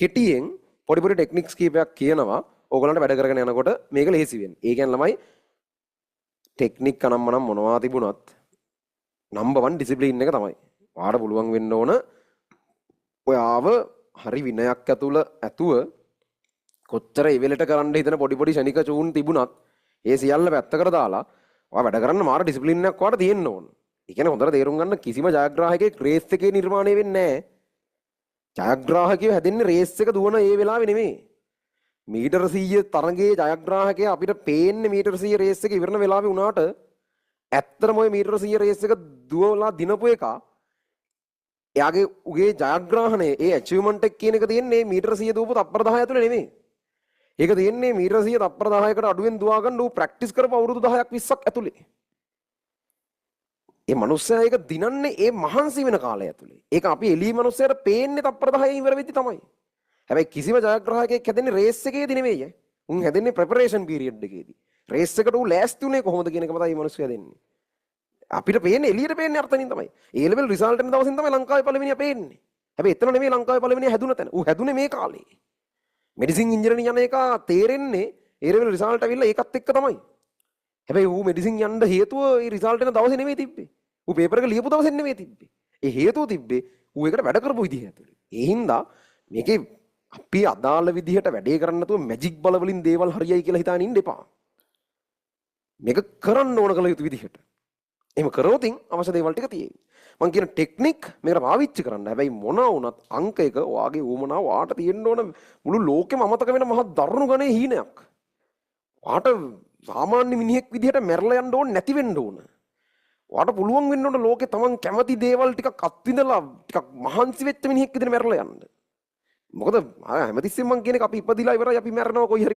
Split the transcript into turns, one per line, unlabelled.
කෙටියෙන් පොඩි පොඩි ටෙක්නික්ස් කීපයක් කියනවා. ඕගොල්ලන්ට වැඩ කරගෙන යනකොට මේක ලේසි වෙන්නේ. ඒ කියන්නේ ළමයි ටෙක්නික් අනම්මනම් මොනවා තිබුණත් නම්බර් 1 ඩිසිප්ලින් එක තමයි. ඔයාලට පුළුවන් වෙන්න ඕන ඔයාව හරි විනයක් ඇතුව කොච්චර ඉවෙලට කරන්න හිතන පොඩි පොඩි ශනික චූන් තිබුණත් ඒ සියල්ල පැත්තකට දාලා ඔයා වැඩ කරන්න මාර ඩිසිප්ලින් එකක් ඔයාලට තියෙන්න ඕන. ඒ කියන්නේ හොඳට තේරුම් ගන්න කිසිම ජයග්‍රාහකයෙක් රේස් එකේ නිර්මාණය වෙන්නේ නැහැ. ජයග්‍රාහකයෝ හැදෙන්නේ රේස් එක දුවන ඒ වෙලාවේ නෙමෙයි. මීටර 100 තරගයේ ජයග්‍රාහකයා අපිට පේන්නේ මීටර 100 රේස් එක ඉවරන වෙලාවේ වුණාට ඇත්තටම ওই මීටර 100 රේස් එක දුවලා දිනපු එක එයාගේ උගේ ජයග්‍රහණය ඒ ඇචීව්මන්ට් එක කියන එක තියෙන්නේ මීටර 100 දුවපු තප්පර 10 ඇතුලේ නෙමෙයි. ඒක තියෙන්නේ මීටර 100 තප්පර 10කට අඩුවෙන් දුවා ගන්න ඌ ප්‍රැක්ටිස් කරපු අවුරුදු 10ක් 20ක් ඇතුලේ. ඒ මනුස්සයා ඒක දිනන්නේ ඒ මහන්සි වෙන කාලය ඇතුලේ. ඒක අපි එළිය මනුස්සයාට පේන්නේ තප්පර 10 ඉවර වෙද්දි තමයි. හැබැයි කිසිම ජයග්‍රාහකයෙක් හැදෙන්නේ රේස් එකේදී නෙමෙයි. උන් හැදෙන්නේ ප්‍රෙපරේෂන් පීරියඩ් එකේදී. රේස් එකට ඌ ලෑස්ති උනේ කොහොමද කියන එක තමයි මේ මනුස්සයා දෙන්නේ. අපිට පේන්නේ එළියට පේන්නේ අර්ථනින් තමයි. ඒ ලෙවල් රිසල්ට් එන දවසින් තමයි ලංකාවේ පළවෙනියා පේන්නේ. හැබැයි එතන නෙමෙයි ලංකාවේ පළවෙනියා හැදුන තැන. ඌ හැදුනේ මේ කාලේ. මෙඩිසින් ඉන්ජිනියරින් යන එක තේරෙන්නේ ඒ ලෙවල් රිසල්ට් ඇවිල්ලා ඒකත් එක්ක තමයි. හැබැයි ඌ මෙඩිසින් යන්න හේතුව ඒ රිසල්ට් එන දවසේ නෙමෙයි තිබ්බේ. ඌ පේපර් එක ලියපු දවසේ නෙමෙයි තිබ්බේ. ඒ හේතුව තිබ්බේ ඌ ඒකට වැඩ කරපු විදිහ ඇතුලේ. ඒ හින්දා මේකේ අපි අදාළ විදිහට වැඩේ කරන්න නැතුව මැජික් බල වලින් දේවල් හරියයි කියලා හිතාගෙන ඉන්න එපා. මේක කරන්න ඕන කළ යුතු විදිහට. එහෙම කරොතින් අවශ්‍ය දේවල් ටික තියෙයි. මම කියන ටෙක්නික් මේකට පාවිච්චි කරන්න. හැබැයි මොන වුණත් අංක එක ඔයාගේ ඌමනාව වාට තියෙන්න ඕන මුළු ලෝකෙම අමතක වෙන මහ දරුණු ගණේ හීනයක්. වාට සාමාන්‍ය මිනිහෙක් විදිහට මැරලා යන්න ඕන නැති වෙන්න ඕන. වාට පුළුවන් වෙන්න ඕන ලෝකේ තමන් කැමති දේවල් ටිකක් අත්විඳලා ටිකක් මහන්සි වෙච්ච මිනිහෙක් විදිහට මැරලා යන්න. මොකද හැමතිස්සෙම මං කියන එක අපි ඉපදිලා ඉවරයි අපි මැරෙනවා කොයි හරි